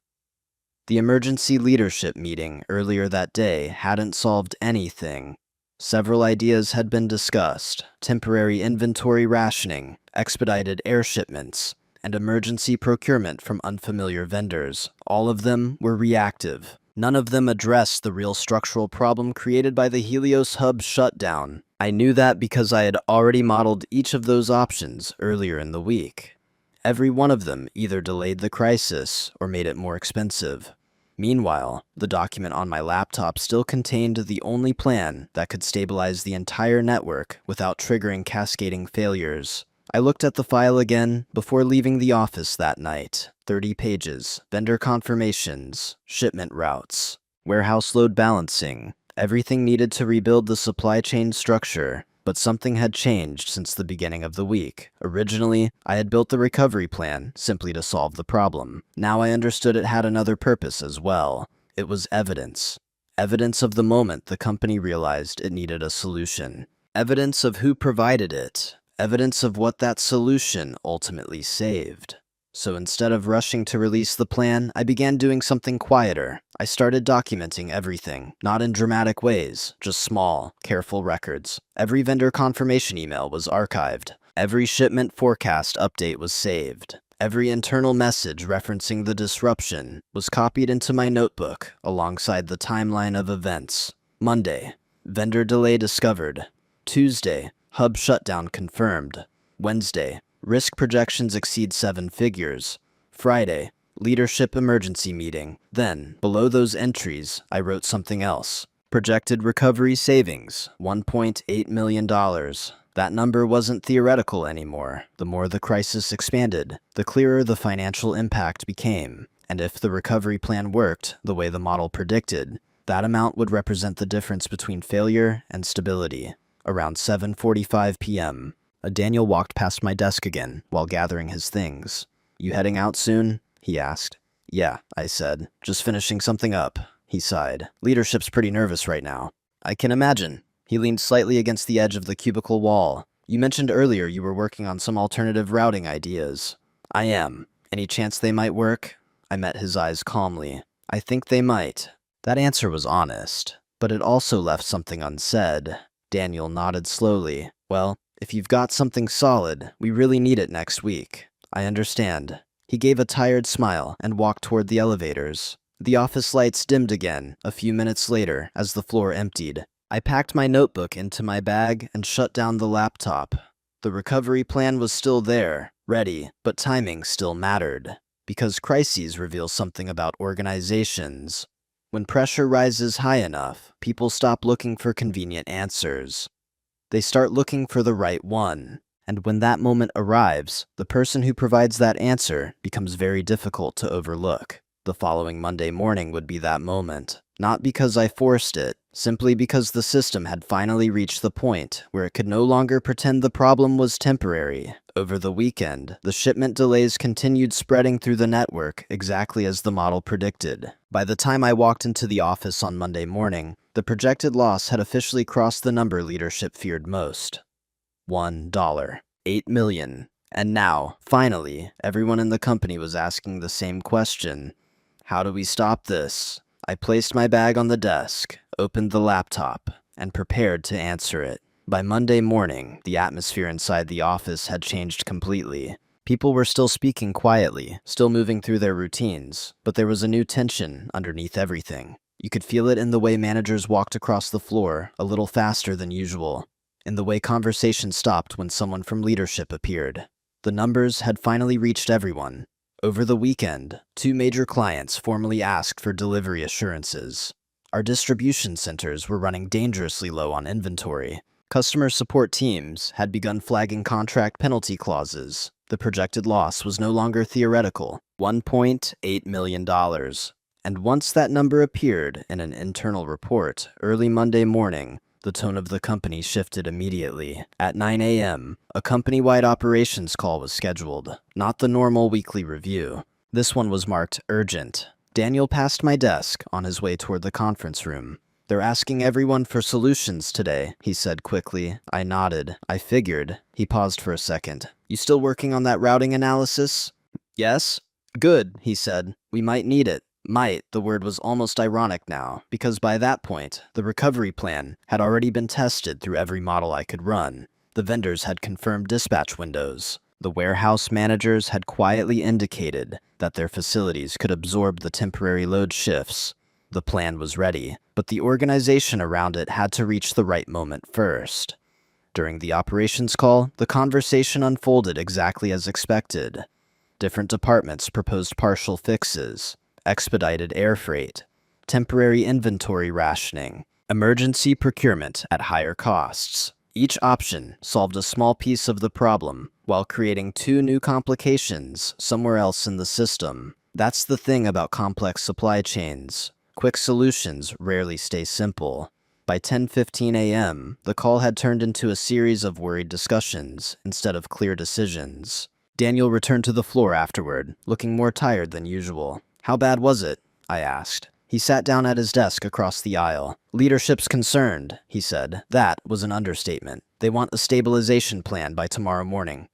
The emergency leadership meeting earlier that day hadn't solved anything. Several ideas had been discussed: temporary inventory rationing, expedited air shipments, and emergency procurement from unfamiliar vendors. All of them were reactive. None of them addressed the real structural problem created by the Helios hub shutdown. I knew that because I had already modeled each of those options earlier in the week. Every one of them either delayed the crisis or made it more expensive. Meanwhile, the document on my laptop still contained the only plan that could stabilize the entire network without triggering cascading failures. I looked at the file again before leaving the office that night. 30 pages, vendor confirmations, shipment routes, warehouse load balancing, everything needed to rebuild the supply chain structure. But something had changed since the beginning of the week. Originally, I had built the recovery plan simply to solve the problem. Now I understood it had another purpose as well. It was evidence. Evidence of the moment the company realized it needed a solution. Evidence of who provided it. Evidence of what that solution ultimately saved. So instead of rushing to release the plan, I began doing something quieter. I started documenting everything, not in dramatic ways, just small, careful records. Every vendor confirmation email was archived. Every shipment forecast update was saved. Every internal message referencing the disruption was copied into my notebook alongside the timeline of events. Monday, vendor delay discovered. Tuesday, hub shutdown confirmed. Wednesday, risk projections exceed 7 figures. Friday, leadership emergency meeting. Then, below those entries, I wrote something else. Projected recovery savings, $1.8 million. That number wasn't theoretical anymore. The more the crisis expanded, the clearer the financial impact became. And if the recovery plan worked the way the model predicted, that amount would represent the difference between failure and stability. Around 7:45 p.m., Daniel walked past my desk again while gathering his things. "You heading out soon?" he asked. "Yeah," I said. "Just finishing something up." He sighed. "Leadership's pretty nervous right now." "I can imagine." He leaned slightly against the edge of the cubicle wall. "You mentioned earlier you were working on some alternative routing ideas." "I am. Any chance they might work?" I met his eyes calmly. "I think they might." That answer was honest, but it also left something unsaid. Daniel nodded slowly. "Well, if you've got something solid, we really need it next week." "I understand." He gave a tired smile and walked toward the elevators. The office lights dimmed again a few minutes later as the floor emptied. I packed my notebook into my bag and shut down the laptop. The recovery plan was still there, ready, but timing still mattered. Because crises reveal something about organizations. When pressure rises high enough, people stop looking for convenient answers. They start looking for the right one. And when that moment arrives, the person who provides that answer becomes very difficult to overlook. The following Monday morning would be that moment. Not because I forced it, simply because the system had finally reached the point where it could no longer pretend the problem was temporary. Over the weekend, the shipment delays continued spreading through the network exactly as the model predicted. By the time I walked into the office on Monday morning, the projected loss had officially crossed the number leadership feared most. $1. 8 million. And now, finally, everyone in the company was asking the same question. How do we stop this? I placed my bag on the desk, opened the laptop, and prepared to answer it. By Monday morning, the atmosphere inside the office had changed completely. People were still speaking quietly, still moving through their routines, but there was a new tension underneath everything. You could feel it in the way managers walked across the floor, a little faster than usual, in the way conversation stopped when someone from leadership appeared. The numbers had finally reached everyone. Over the weekend, 2 major clients formally asked for delivery assurances. Our distribution centers were running dangerously low on inventory. Customer support teams had begun flagging contract penalty clauses. The projected loss was no longer theoretical, $1.8 million. And once that number appeared in an internal report early Monday morning, the tone of the company shifted immediately. At 9 a.m., a company-wide operations call was scheduled, not the normal weekly review. This one was marked urgent. Daniel passed my desk on his way toward the conference room. "They're asking everyone for solutions today," he said quickly. I nodded. I figured. He paused for a second. "You still working on that routing analysis?" "Yes." "Good," he said. "We might need it." Might, the word was almost ironic now, because by that point, the recovery plan had already been tested through every model I could run. The vendors had confirmed dispatch windows. The warehouse managers had quietly indicated that their facilities could absorb the temporary load shifts. The plan was ready, but the organization around it had to reach the right moment first. During the operations call, the conversation unfolded exactly as expected. Different departments proposed partial fixes, expedited air freight, temporary inventory rationing, emergency procurement at higher costs. Each option solved a small piece of the problem while creating two new complications somewhere else in the system. That's the thing about complex supply chains. Quick solutions rarely stay simple. By 10:15 a.m., the call had turned into a series of worried discussions instead of clear decisions. Daniel returned to the floor afterward, looking more tired than usual. "How bad was it?" I asked. He sat down at his desk across the aisle. "Leadership's concerned," he said. That was an understatement. "They want a stabilization plan by tomorrow morning."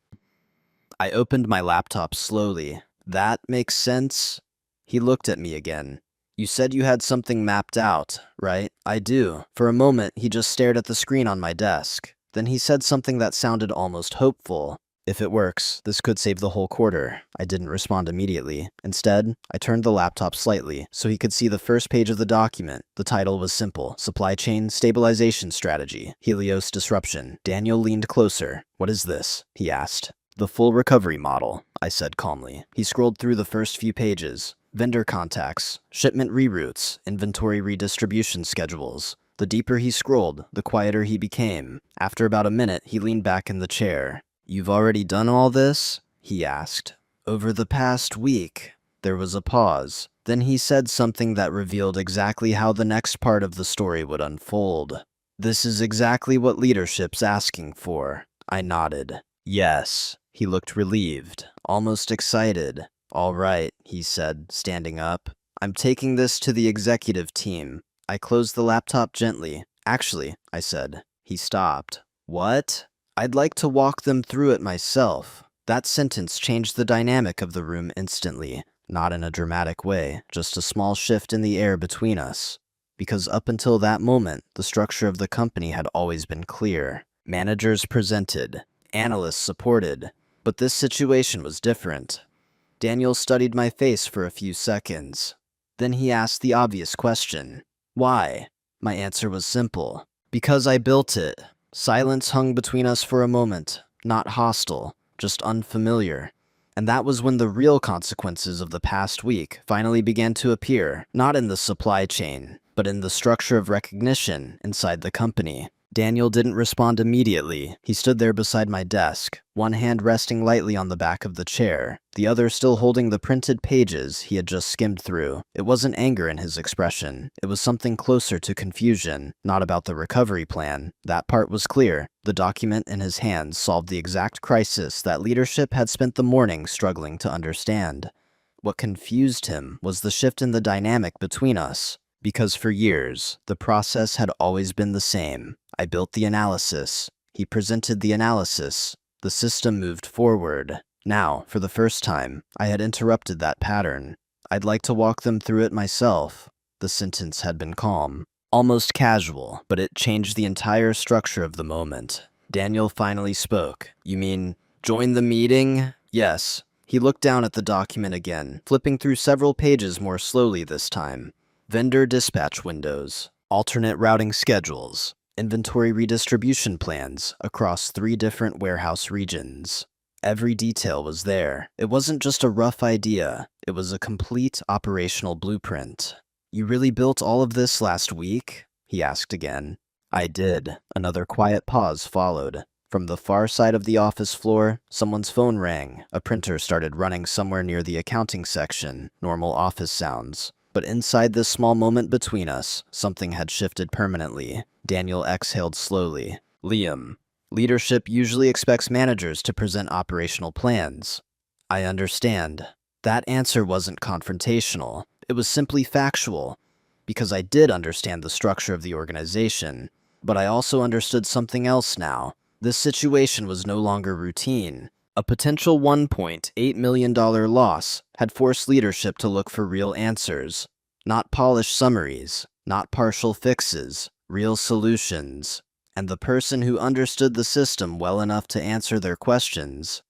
I opened my laptop slowly. "That makes sense?" He looked at me again. "You said you had something mapped out, right?" "I do." For a moment, he just stared at the screen on my desk. Then he said something that sounded almost hopeful. "If it works, this could save the whole quarter." I didn't respond immediately. Instead, I turned the laptop slightly so he could see the first page of the document. The title was simple: Supply Chain Stabilization Strategy, Helios Disruption. Daniel leaned closer. "What is this?" he asked. "The full recovery model," I said calmly. He scrolled through the first few pages. Vendor contacts, shipment reroutes, inventory redistribution schedules. The deeper he scrolled, the quieter he became. After about a minute, he leaned back in the chair. "You've already done all this?" he asked. "Over the past week." There was a pause. Then he said something that revealed exactly how the next part of the story would unfold. "This is exactly what leadership's asking for." I nodded. "Yes." He looked relieved, almost excited. "All right," he said, standing up. "I'm taking this to the executive team." I closed the laptop gently. "Actually," I said. He stopped. "What?" "I'd like to walk them through it myself." That sentence changed the dynamic of the room instantly. Not in a dramatic way, just a small shift in the air between us. Because up until that moment, the structure of the company had always been clear. Managers presented, analysts supported, but this situation was different. Daniel studied my face for a few seconds. Then he asked the obvious question. "Why?" My answer was simple. "Because I built it." Silence hung between us for a moment, not hostile, just unfamiliar. And that was when the real consequences of the past week finally began to appear, not in the supply chain, but in the structure of recognition inside the company. Daniel didn't respond immediately. He stood there beside my desk, one hand resting lightly on the back of the chair, the other still holding the printed pages he had just skimmed through. It wasn't anger in his expression. It was something closer to confusion, not about the recovery plan. That part was clear. The document in his hands solved the exact crisis that leadership had spent the morning struggling to understand. What confused him was the shift in the dynamic between us. Because for years, the process had always been the same. I built the analysis. He presented the analysis. The system moved forward. Now, for the first time, I had interrupted that pattern. "I'd like to walk them through it myself." The sentence had been calm, almost casual, but it changed the entire structure of the moment. Daniel finally spoke. "You mean, join the meeting?" "Yes." He looked down at the document again, flipping through several pages more slowly this time. Vendor dispatch windows, alternate routing schedules, inventory redistribution plans across 3 different warehouse regions. Every detail was there. It wasn't just a rough idea. It was a complete operational blueprint. "You really built all of this last week?" he asked again. I did. Another quiet pause followed. From the far side of the office floor, someone's phone rang. A printer started running somewhere near the accounting section. Normal office sounds. But inside this small moment between us, something had shifted permanently. Daniel exhaled slowly. "Liam, leadership usually expects managers to present operational plans." "I understand." That answer wasn't confrontational. It was simply factual. Because I did understand the structure of the organization. But I also understood something else now. This situation was no longer routine. A potential $1.8 million loss had forced leadership to look for real answers. Not polished summaries, not partial fixes, real solutions. And the person who understood the system well enough to answer their questions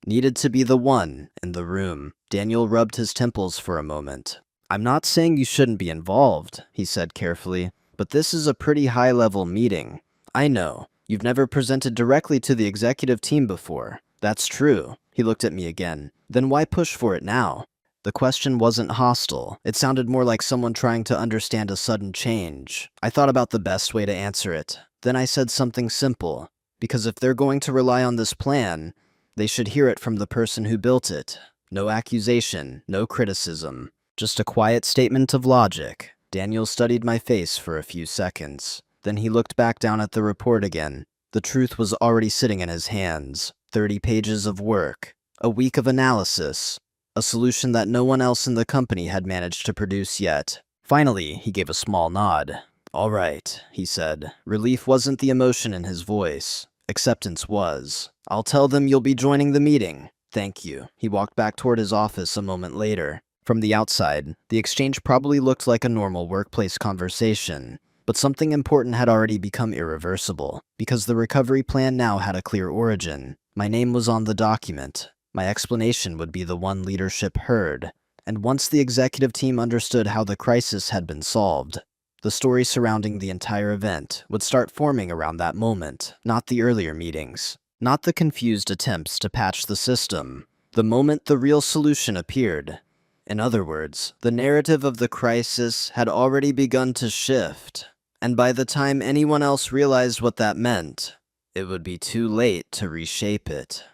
needed to be the one in the room. Daniel rubbed his temples for a moment. "I'm not saying you shouldn't be involved," he said carefully, "but this is a pretty high-level meeting. I know. You've never presented directly to the executive team before. That's true. He looked at me again. Then why push for it now? The question wasn't hostile. It sounded more like someone trying to understand a sudden change. I thought about the best way to answer it. Then I said something simple. Because if they're going to rely on this plan, they should hear it from the person who built it. No accusation, no criticism. Just a quiet statement of logic. Daniel studied my face for a few seconds. Then he looked back down at the report again. The truth was already sitting in his hands. 30 pages of work. A week of analysis. A solution that no one else in the company had managed to produce yet. Finally, he gave a small nod. "All right," he said. Relief wasn't the emotion in his voice. Acceptance was. "I'll tell them you'll be joining the meeting. Thank you." He walked back toward his office a moment later. From the outside, the exchange probably looked like a normal workplace conversation. But something important had already become irreversible, because the recovery plan now had a clear origin. My name was on the document. My explanation would be the one leadership heard. And once the executive team understood how the crisis had been solved, the story surrounding the entire event would start forming around that moment, not the earlier meetings, not the confused attempts to patch the system. The moment the real solution appeared. In other words, the narrative of the crisis had already begun to shift. And by the time anyone else realized what that meant, it would be too late to reshape it.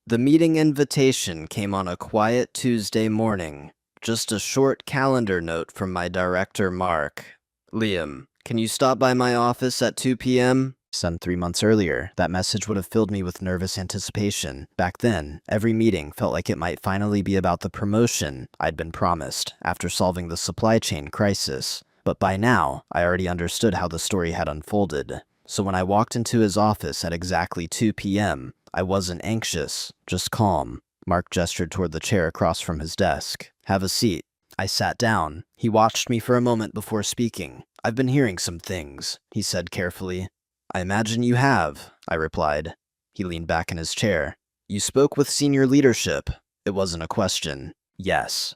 The meeting invitation came on a quiet Tuesday morning. Just a short calendar note from my director, Mark. "Liam, can you stop by my office at 2 p.m.? Sent 3 months earlier, that message would have filled me with nervous anticipation. Back then, every meeting felt like it might finally be about the promotion I'd been promised after solving the supply chain crisis. But by now, I already understood how the story had unfolded. So when I walked into his office at exactly 2 p.m., I wasn't anxious, just calm. Mark gestured toward the chair across from his desk. "Have a seat." I sat down. He watched me for a moment before speaking. "I've been hearing some things," he said carefully. "I imagine you have," I replied. He leaned back in his chair. "You spoke with senior leadership." It wasn't a question. "Yes."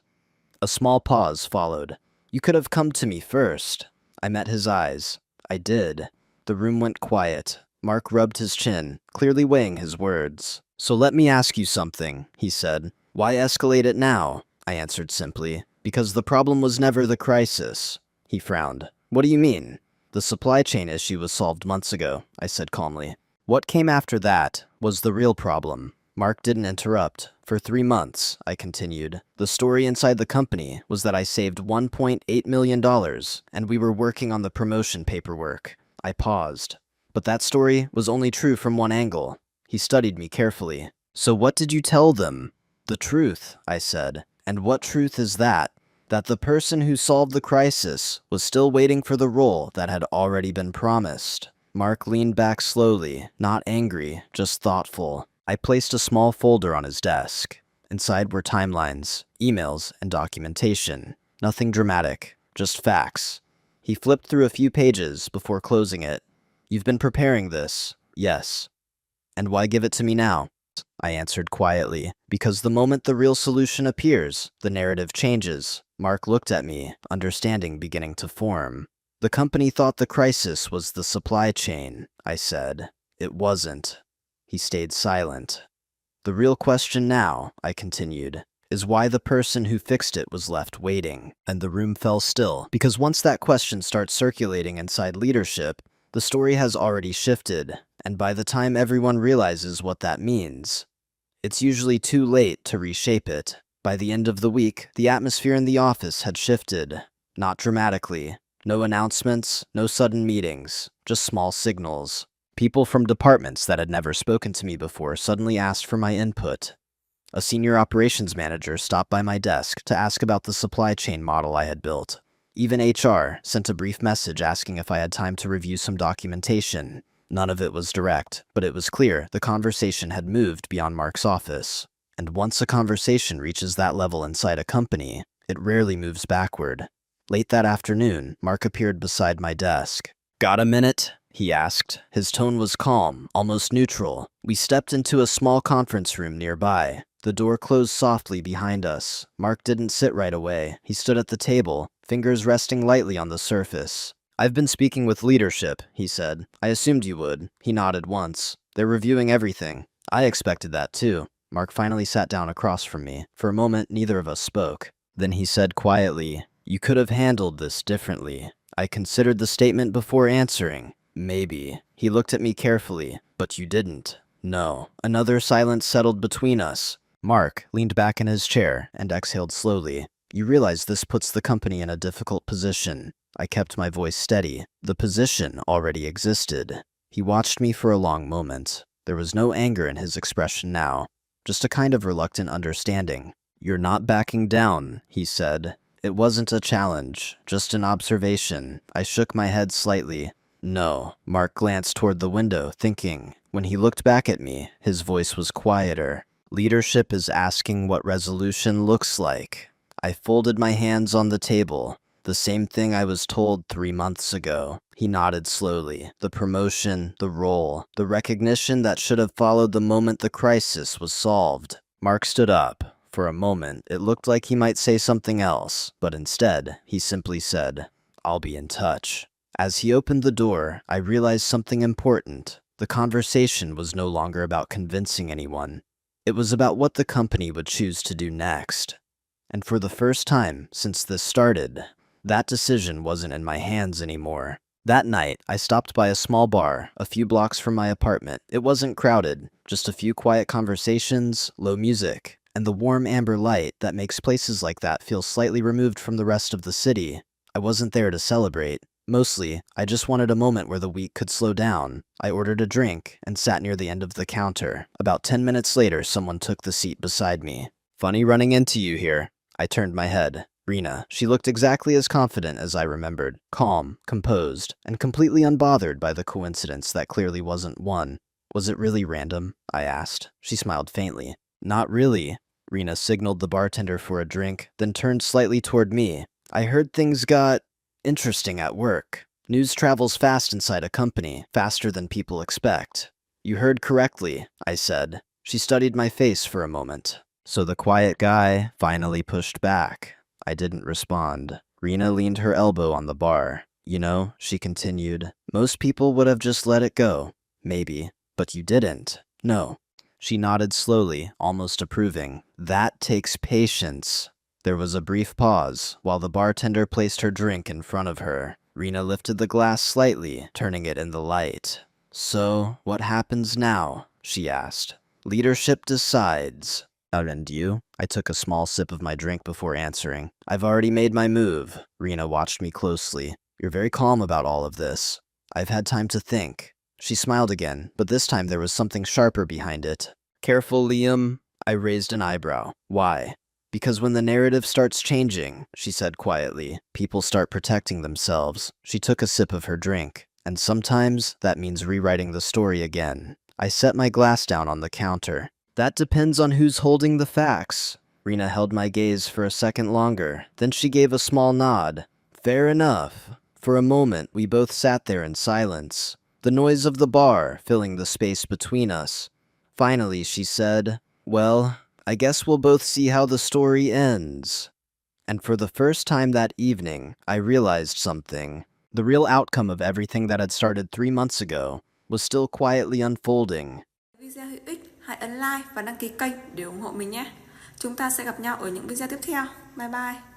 A small pause followed. "You could have come to me first." I met his eyes. I did. The room went quiet. Mark rubbed his chin, clearly weighing his words. "So let me ask you something," he said. "Why escalate it now?" I answered simply. "Because the problem was never the crisis." He frowned. "What do you mean?" "The supply chain issue was solved months ago," I said calmly. "What came after that was the real problem." Mark didn't interrupt. "For 3 months," I continued, "the story inside the company was that I saved $1.8 million, and we were working on the promotion paperwork." I paused. "But that story was only true from one angle." He studied me carefully. "So what did you tell them?" "The truth," I said. "And what truth is that?" "That the person who solved the crisis was still waiting for the role that had already been promised." Mark leaned back slowly, not angry, just thoughtful. I placed a small folder on his desk. Inside were timelines, emails, and documentation. Nothing dramatic, just facts. He flipped through a few pages before closing it. "You've been preparing this." "Yes." "And why give it to me now?" I answered quietly. "Because the moment the real solution appears, the narrative changes." Mark looked at me, understanding beginning to form. "The company thought the crisis was the supply chain," I said. "It wasn't." He stayed silent. "The real question now," I continued, "is why the person who fixed it was left waiting." And the room fell still, because once that question starts circulating inside leadership, the story has already shifted, and by the time everyone realizes what that means, it's usually too late to reshape it. By the end of the week, the atmosphere in the office had shifted. Not dramatically. No announcements, no sudden meetings, just small signals. People from departments that had never spoken to me before suddenly asked for my input. A senior operations manager stopped by my desk to ask about the supply chain model I had built. Even HR sent a brief message asking if I had time to review some documentation. None of it was direct, but it was clear the conversation had moved beyond Mark's office. And once a conversation reaches that level inside a company, it rarely moves backward. Late that afternoon, Mark appeared beside my desk. "Got a minute?" he asked. His tone was calm, almost neutral. We stepped into a small conference room nearby. The door closed softly behind us. Mark didn't sit right away. He stood at the table, fingers resting lightly on the surface. I've been speaking with leadership, he said. I assumed you would. He nodded once. They're reviewing everything. I expected that too. Mark finally sat down across from me. For a moment, neither of us spoke. Then he said quietly, "You could have handled this differently." I considered the statement before answering. Maybe. He looked at me carefully. But you didn't. No. Another silence settled between us. Mark leaned back in his chair and exhaled slowly. You realize this puts the company in a difficult position. I kept my voice steady. The position already existed. He watched me for a long moment. There was no anger in his expression now, just a kind of reluctant understanding. "You're not backing down," he said. It wasn't a challenge, just an observation. I shook my head slightly. No. Mark glanced toward the window, thinking. When he looked back at me, his voice was quieter. "Leadership is asking what resolution looks like." I folded my hands on the table. The same thing I was told 3 months ago. He nodded slowly. The promotion, the role, the recognition that should have followed the moment the crisis was solved. Mark stood up. For a moment, it looked like he might say something else, but instead, he simply said, "I'll be in touch." As he opened the door, I realized something important. The conversation was no longer about convincing anyone. It was about what the company would choose to do next. And for the first time since this started, that decision wasn't in my hands anymore. That night, I stopped by a small bar, a few blocks from my apartment. It wasn't crowded, just a few quiet conversations, low music, and the warm amber light that makes places like that feel slightly removed from the rest of the city. I wasn't there to celebrate. Mostly, I just wanted a moment where the week could slow down. I ordered a drink and sat near the end of the counter. About 10 minutes later, someone took the seat beside me. "Funny running into you here." I turned my head. Rena. She looked exactly as confident as I remembered. Calm, composed, and completely unbothered by the coincidence that clearly wasn't one. "Was it really random?" I asked. She smiled faintly. "Not really." Rena signaled the bartender for a drink, then turned slightly toward me. "I heard things got interesting at work. News travels fast inside a company, faster than people expect." "You heard correctly," I said. She studied my face for a moment. So the quiet guy finally pushed back. I didn't respond. Rena leaned her elbow on the bar. "You know," she continued, "most people would have just let it go. Maybe. But you didn't." "No." She nodded slowly, almost approving. "That takes patience." There was a brief pause, while the bartender placed her drink in front of her. Rena lifted the glass slightly, turning it in the light. "So, what happens now?" she asked. "Leadership decides." "And you?" I took a small sip of my drink before answering. "I've already made my move." Rena watched me closely. "You're very calm about all of this." "I've had time to think." She smiled again, but this time there was something sharper behind it. "Careful, Liam." I raised an eyebrow. "Why?" "Because when the narrative starts changing," she said quietly, "people start protecting themselves." She took a sip of her drink. "And sometimes that means rewriting the story again." I set my glass down on the counter. "That depends on who's holding the facts." Rena held my gaze for a second longer. Then she gave a small nod. "Fair enough." For a moment, we both sat there in silence, the noise of the bar filling the space between us. Finally, she said, "Well, I guess we'll both see how the story ends." And for the first time that evening, I realized something. The real outcome of everything that had started 3 months ago was still quietly unfolding. Video hữu ích, hãy ấn like và đăng ký kênh để ủng hộ mình nhé. Chúng ta sẽ gặp nhau ở những video tiếp theo. Bye bye.